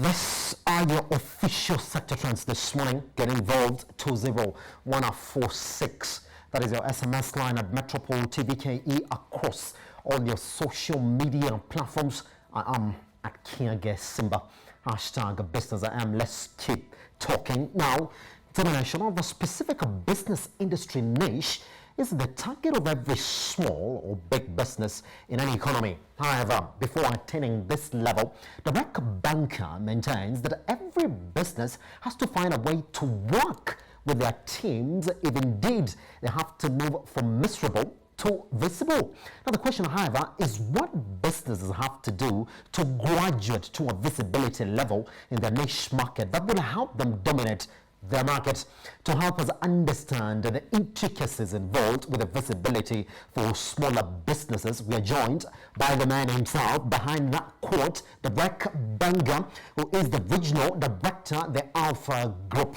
These are your official sector trends this morning. Get involved 20146. That is your SMS line at Metropole TVKE across all your social media platforms. I am at Kiage Simba. Hashtag business I am. Let's keep talking. Now, determination of a specific business industry niche is the target of every small or big business in any economy. However, before attaining this level, the Rec Banker maintains that every business has to find a way to work with their teams if indeed they have to move from miserable to visible. Now the question, however, is what businesses have to do to graduate to a visibility level in their niche market that will help them dominate their market. To help us understand the intricacies involved with the visibility for smaller businesses, we are joined by the man himself behind that quote, the Rec Banker, who is the regional director, the Alpha Group.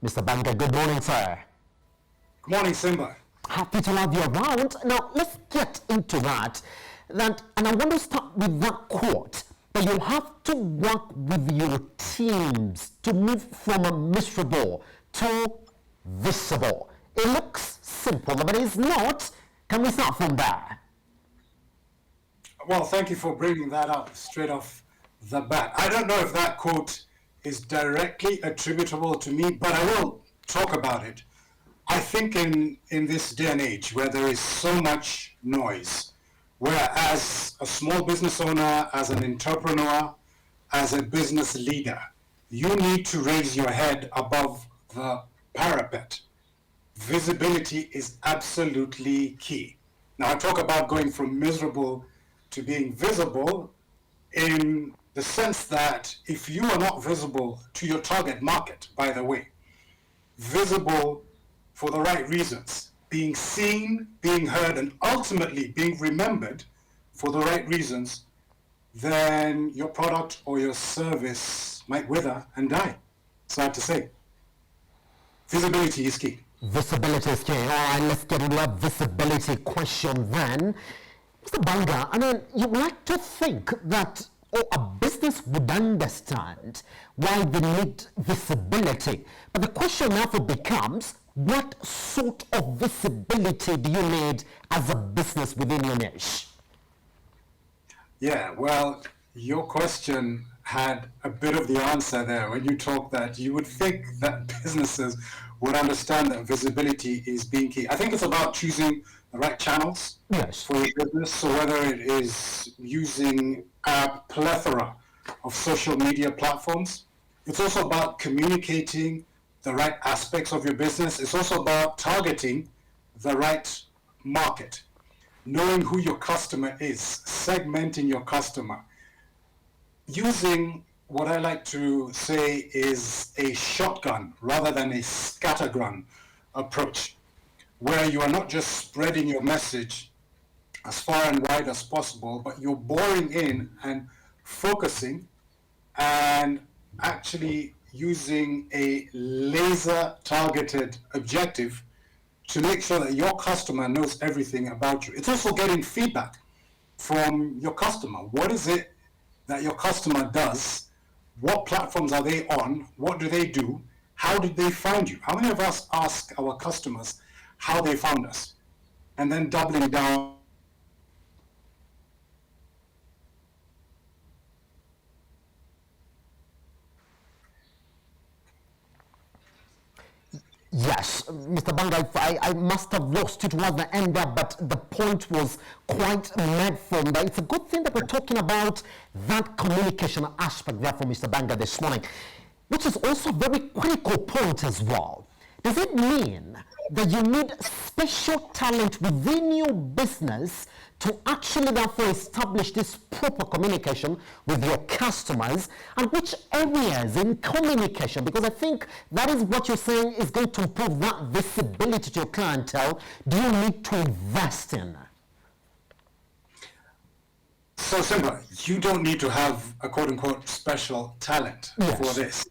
Mr. Banker, good morning, sir. Good morning, Simba. Happy to have you around. Now, let's get into that. And I want to start with that quote. But you have to work with your teams to move from a miserable to visible. It looks simple, but it's not. Can we start from there? Well, thank you for bringing that up straight off the bat. I don't know if that quote is directly attributable to me, but I will talk about it. I think in this day and age where there is so much noise, where as a small business owner, as an entrepreneur, as a business leader, you need to raise your head above the parapet. Visibility is absolutely key. Now, I talk about going from miserable to being visible in the sense that if you are not visible to your target market, by the way, visible for the right reasons, being seen, being heard, and ultimately being remembered for the right reasons, then your product or your service might wither and die. Sad to say. Visibility is key. Visibility is key. All right, let's get into a visibility question then. Mr. Banker, I mean, you like to think that a business would understand why they need visibility. But the question therefore becomes, what sort of visibility do you need as a business within your niche? Yeah, well, your question had a bit of the answer there when you talk that you would think that businesses would understand that visibility is being key. I think it's about choosing the right channels for your business. So whether it is using a plethora of social media platforms, it's also about communicating the right aspects of your business. It's also about targeting the right market, knowing who your customer is, segmenting your customer, using what I like to say is a shotgun rather than a scattergun approach, where you are not just spreading your message as far and wide as possible, but you're boring in and focusing and actually using a laser targeted objective to make sure that your customer knows everything about you. It's also getting feedback from your customer. What is it that your customer does? What platforms are they on? What do they do? How did they find you? How many of us ask our customers how they found us? And then doubling down. Yes, Mr. Banga, I must have lost you towards the end there, but the point was quite made from that. It's a good thing that we're talking about that communication aspect there for Mr. Banga this morning, which is also a very critical point as well. Does it mean that you need special talent within your business to actually therefore establish this proper communication with your customers, and which areas in communication, because I think that is what you're saying is going to improve that visibility to your clientele, do you need to invest in? So Simba, you don't need to have a quote-unquote special talent for this.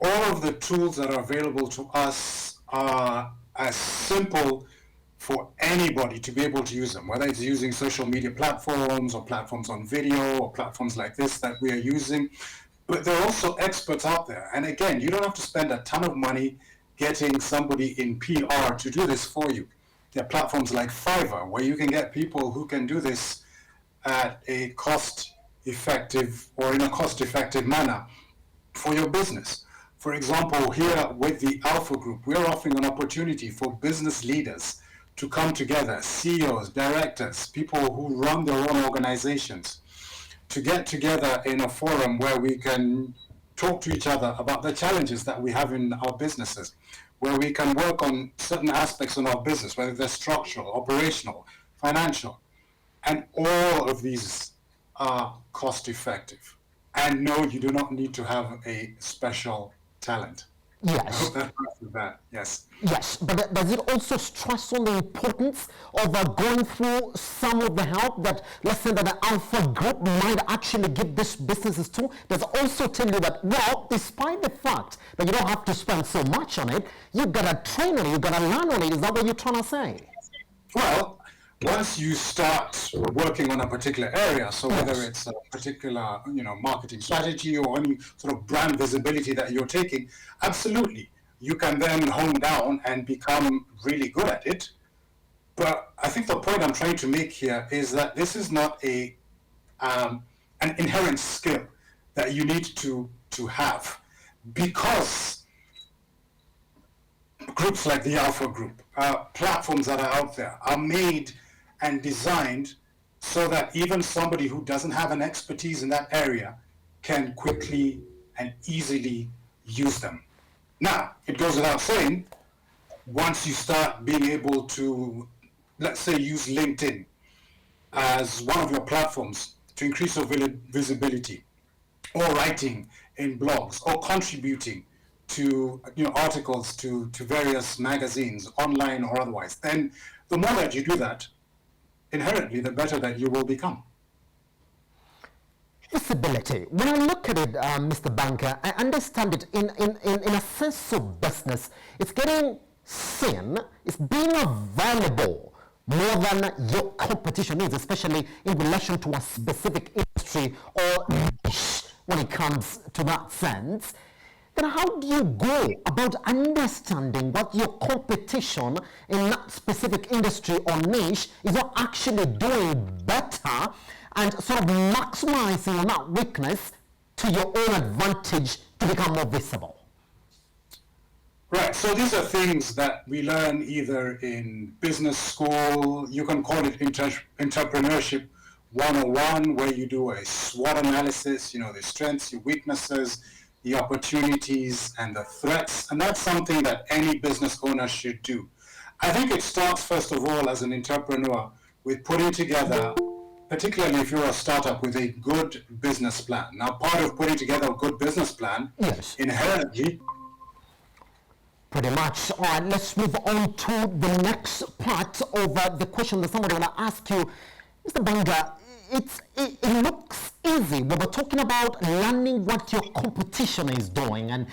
All of the tools that are available to us are as simple for anybody to be able to use them, whether it's using social media platforms or platforms on video or platforms like this that we are using. but there are also experts out there. And again, you don't have to spend a ton of money getting somebody in PR to do this for you. There are platforms like Fiverr where you can get people who can do this at a cost-effective or in a cost-effective manner for your business. For example, here with the Alpha Group, we're offering an opportunity for business leaders to come together, CEOs, directors, people who run their own organizations, to get together in a forum where we can talk to each other about the challenges that we have in our businesses, where we can work on certain aspects of our business, whether they're structural, operational, financial. And all of these are cost effective. And no, you do not need to have a special talent. I Yes. hope that answers that. Yes. Yes, but does it also stress on the importance of going through some of the help that, let's say, that the Alpha Group might actually give these businesses to? Does it also tell you that, well, despite the fact that you don't have to spend so much on it, you gotta train on it, you gotta learn on it? Is that what you're trying to say? Well, once you start working on a particular area, so whether Yes. it's a particular, marketing strategy or any sort of brand visibility that you're taking, absolutely, you can then hone down and become really good at it. But I think the point I'm trying to make here is that this is not an inherent skill that you need to have, because groups like the Alpha Group, platforms that are out there, are made and designed so that even somebody who doesn't have an expertise in that area can quickly and easily use them. Now, it goes without saying, once you start being able to, let's say, use LinkedIn as one of your platforms to increase your visibility, or writing in blogs, or contributing to articles to various magazines, online or otherwise, then the more that you do that, inherently, the better that you will become. Visibility. When I look at it, Mr. Banker, I understand it in a sense of business. It's getting seen, it's being available more than your competition is, especially in relation to a specific industry or niche when it comes to that sense. Then how do you go about understanding what your competition in that specific industry or niche is not actually doing better, and sort of maximizing on that weakness to your own advantage to become more visible? Right, so these are things that we learn either in business school, you can call it entrepreneurship 101, where you do a SWOT analysis, the strengths, your weaknesses, the opportunities and the threats, and that's something that any business owner should do. I think it starts first of all as an entrepreneur with putting together, particularly if you're a startup, with a good business plan. Now, part of putting together a good business plan, Yes. inherently, Pretty much. All right, let's move on to the next part of the question that somebody want to ask you. Mr. Banga, it looks easy when we're talking about learning what your competition is doing and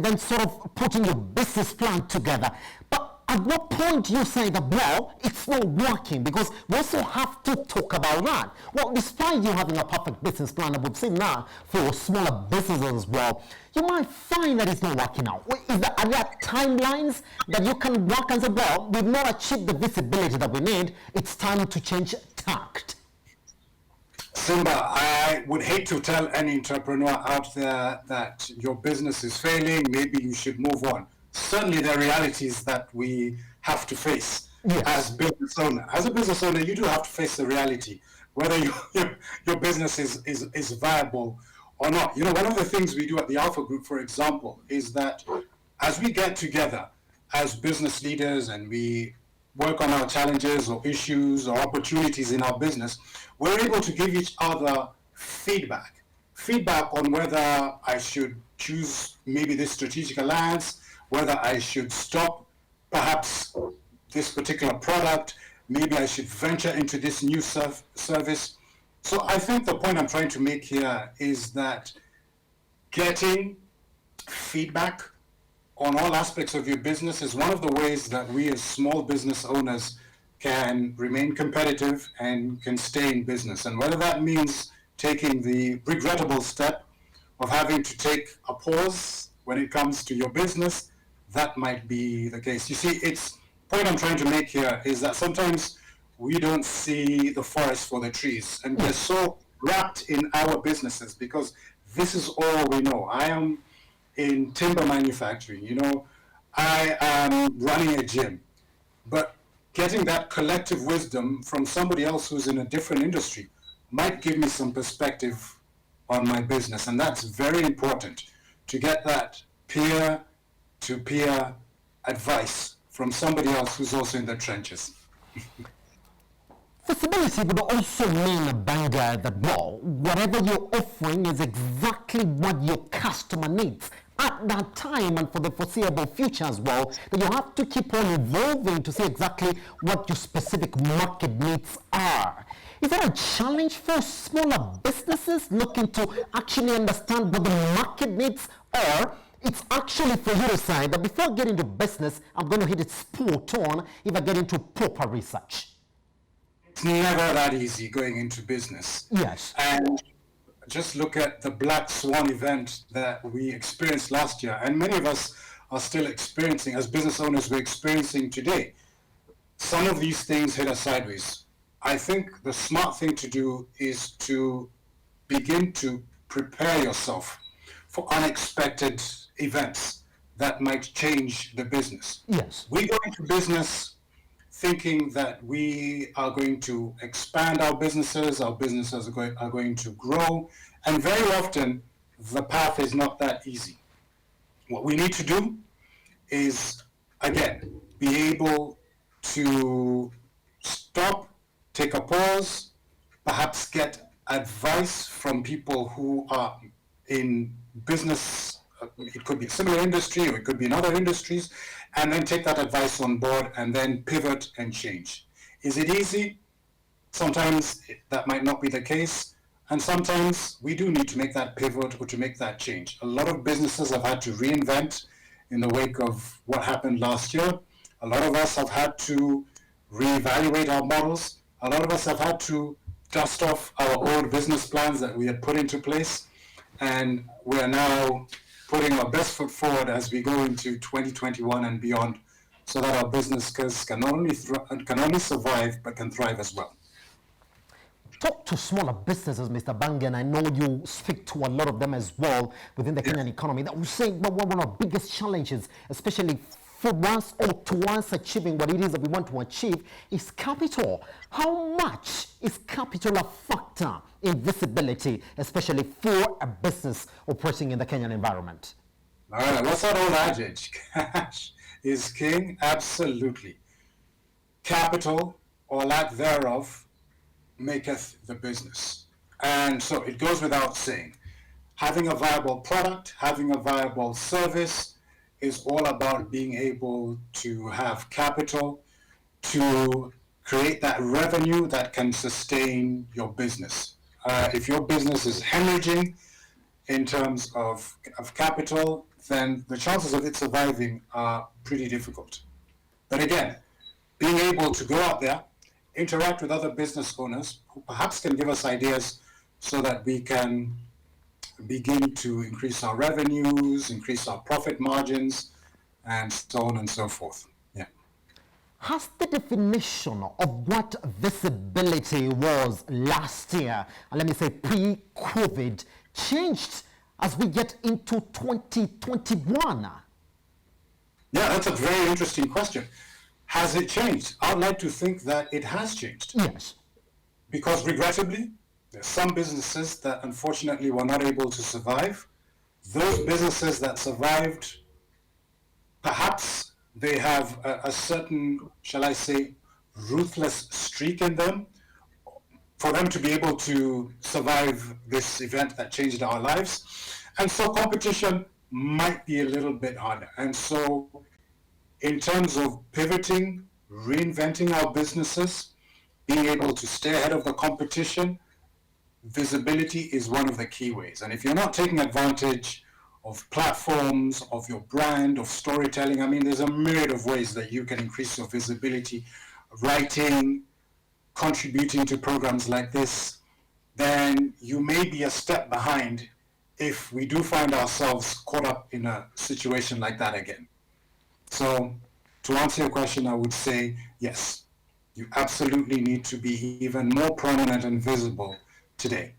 then sort of putting your business plan together. But at what point you say that, well, it's not working? Because we also have to talk about that. Well, despite you having a perfect business plan, and we've seen that for smaller businesses as well, you might find that it's not working out. Are there timelines that you can work and say, well, we've not achieved the visibility that we need, it's time to change tact? Simba, I would hate to tell any entrepreneur out there that your business is failing, maybe you should move on. Certainly there are realities that we have to face. Yes. As business owner. As a business owner, you do have to face the reality, whether your business is viable or not. One of the things we do at the Alpha Group, for example, is that as we get together as business leaders and we work on our challenges or issues or opportunities in our business, we're able to give each other feedback on whether I should choose maybe this strategic alliance, whether I should stop perhaps this particular product, maybe I should venture into this new service. So I think the point I'm trying to make here is that getting feedback on all aspects of your business is one of the ways that we as small business owners can remain competitive and can stay in business. And whether that means taking the regrettable step of having to take a pause when it comes to your business, that might be the case. You see, it's point I'm trying to make here is that sometimes we don't see the forest for the trees, and we're so wrapped in our businesses because this is all we know. I am in timber manufacturing, I am running a gym, but getting that collective wisdom from somebody else who's in a different industry might give me some perspective on my business, and that's very important to get that peer-to-peer advice from somebody else who's also in the trenches. Visibility would also mean, Banga, that, well, whatever you're offering is exactly what your customer needs at that time and for the foreseeable future as well, that you have to keep on evolving to see exactly what your specific market needs are. Is that a challenge for smaller businesses looking to actually understand what the market needs, or it's actually for you to say that before getting into business, I'm going to hit it spot on if I get into proper research? It's never that easy going into business. Yes. And just look at the Black Swan event that we experienced last year, and many of us are still experiencing, as business owners, we're experiencing today. Some of these things hit us sideways. I think the smart thing to do is to begin to prepare yourself for unexpected events that might change the business. Yes. We go into business thinking that we are going to expand our businesses are going to grow, and very often the path is not that easy. What we need to do is, again, be able to stop, take a pause, perhaps get advice from people who are in business. It could be a similar industry or it could be in other industries, and then take that advice on board and then pivot and change. Is it easy? Sometimes that might not be the case, and sometimes we do need to make that pivot or to make that change. A lot of businesses have had to reinvent in the wake of what happened last year. A lot of us have had to reevaluate our models. A lot of us have had to dust off our old business plans that we had put into place, and we are now putting our best foot forward as we go into 2021 and beyond, so that our businesses can not only survive but can thrive as well. Talk to smaller businesses, Mr. Bangan. I know you speak to a lot of them as well within the Kenyan economy. That was saying that one of our biggest challenges, especially for us or towards achieving what it is that we want to achieve, is capital. How much is capital a factor in visibility, especially for a business operating in the Kenyan environment? All right, what's that old adage? Cash is king? Absolutely. Capital, or lack thereof, maketh the business. And so it goes without saying, having a viable product, having a viable service is all about being able to have capital to create that revenue that can sustain your business. If your business is hemorrhaging in terms of capital, then the chances of it surviving are pretty difficult. But again, being able to go out there, interact with other business owners who perhaps can give us ideas so that we can begin to increase our revenues, increase our profit margins, and so on and so forth. Yeah. Has the definition of what visibility was last year, and let me say pre-COVID, changed as we get into 2021? Yeah, that's a very interesting question. Has it changed? I'd like to think that it has changed. Yes. Because regrettably, there are some businesses that unfortunately were not able to survive. Those businesses that survived, perhaps they have a certain, shall I say, ruthless streak in them for them to be able to survive this event that changed our lives. And so competition might be a little bit harder. And so in terms of pivoting, reinventing our businesses, being able to stay ahead of the competition, visibility is one of the key ways. And if you're not taking advantage of platforms, of your brand, of storytelling, I mean, there's a myriad of ways that you can increase your visibility, writing, contributing to programs like this, then you may be a step behind if we do find ourselves caught up in a situation like that again. So, to answer your question, I would say yes, you absolutely need to be even more prominent and visible today.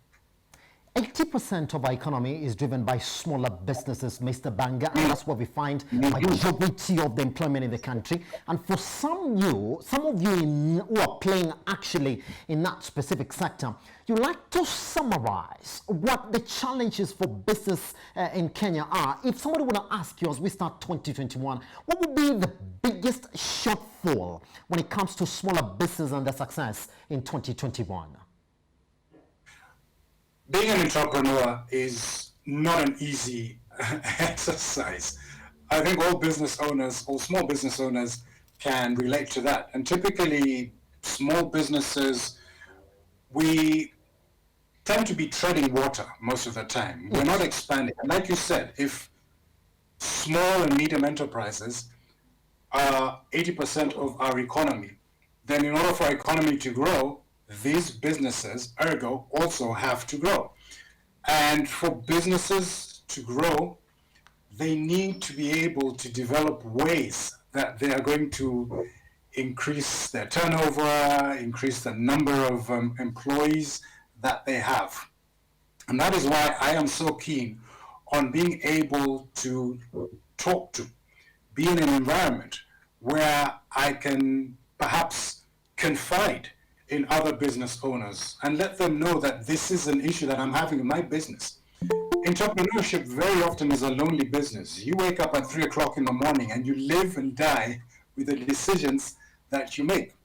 80% of our economy is driven by smaller businesses, Mr. Banga, and that's where we find majority of the employment in the country. And for some of you who are playing actually in that specific sector, you like to summarize what the challenges for business in Kenya are. If somebody would ask you as we start 2021, what would be the biggest shortfall when it comes to smaller business and their success in 2021? Being an entrepreneur is not an easy exercise. I think all business owners, all small business owners can relate to that. And typically, small businesses, we tend to be treading water most of the time. We're not expanding. And like you said, if small and medium enterprises are 80% of our economy, then in order for our economy to grow, these businesses, ergo, also have to grow. And for businesses to grow, they need to be able to develop ways that they are going to increase their turnover, increase the number of employees that they have. And that is why I am so keen on being able to talk to, be in an environment where I can perhaps confide in other business owners and let them know that this is an issue that I'm having in my business. Entrepreneurship very often is a lonely business. You wake up at 3 o'clock in the morning and you live and die with the decisions that you make.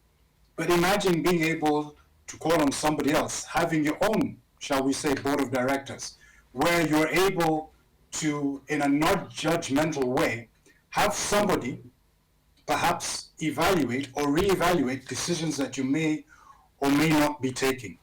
But imagine being able to call on somebody else, having your own, shall we say, board of directors, where you're able to, in a not judgmental way, have somebody perhaps evaluate or reevaluate decisions that you may or may not be taking.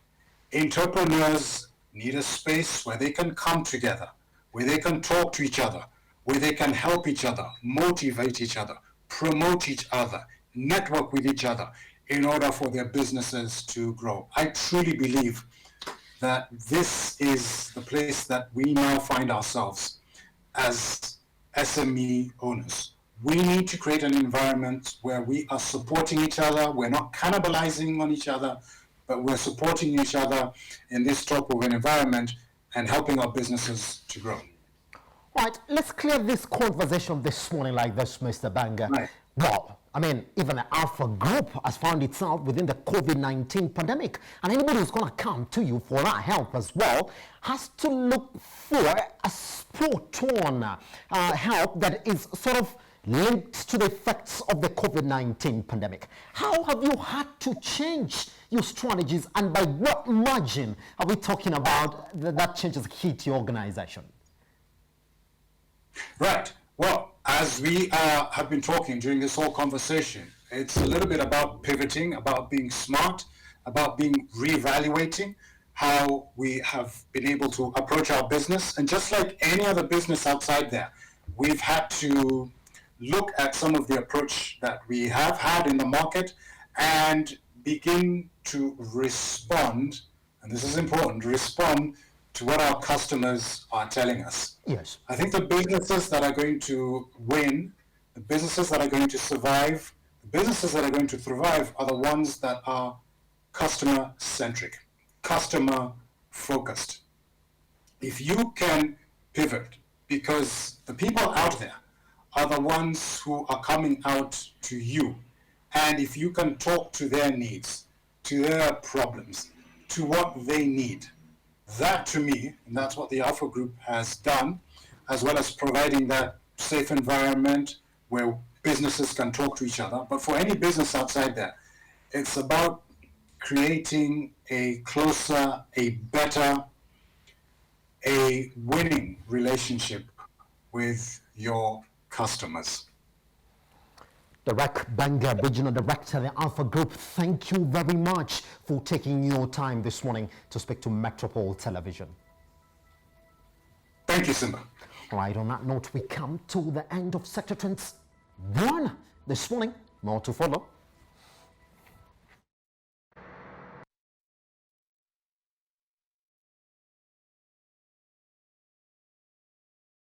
Entrepreneurs need a space where they can come together, where they can talk to each other, where they can help each other, motivate each other, promote each other, network with each other in order for their businesses to grow. I truly believe that this is the place that we now find ourselves as SME owners. We need to create an environment where we are supporting each other, we're not cannibalizing on each other, but we're supporting each other in this type of an environment and helping our businesses to grow. Right, let's clear this conversation this morning like this, Mr. Banga. Right. Well, I mean, even the Alpha Group has found itself within the COVID-19 pandemic, and anybody who's going to come to you for that help as well has to look for a spot-on help that is sort of linked to the effects of the COVID-19 pandemic. How have you had to change your strategies, and by what margin are we talking about that changes hit your organization? Right. Well, as we have been talking during this whole conversation, it's a little bit about pivoting, about being smart, about being reevaluating how we have been able to approach our business. And just like any other business outside there, we've had to look at some of the approach that we have had in the market and begin to respond, and this is important, respond to what our customers are telling us. Yes. I think the businesses that are going to win, the businesses that are going to survive, the businesses that are going to thrive are the ones that are customer-centric, customer-focused. If you can pivot, because the people out there are the ones who are coming out to you, and if you can talk to their needs, to their problems, to what they need, that to me, and that's what the Alpha Group has done, as well as providing that safe environment where businesses can talk to each other. But for any business outside there, it's about creating a closer, a better, a winning relationship with your customers. Derek Banga, Regional Director of the Alpha Group, thank you very much for taking your time this morning to speak to Metropole Television. Thank you, Simba. Right, on that note, we come to the end of Sector Trends 1 this morning. More to follow.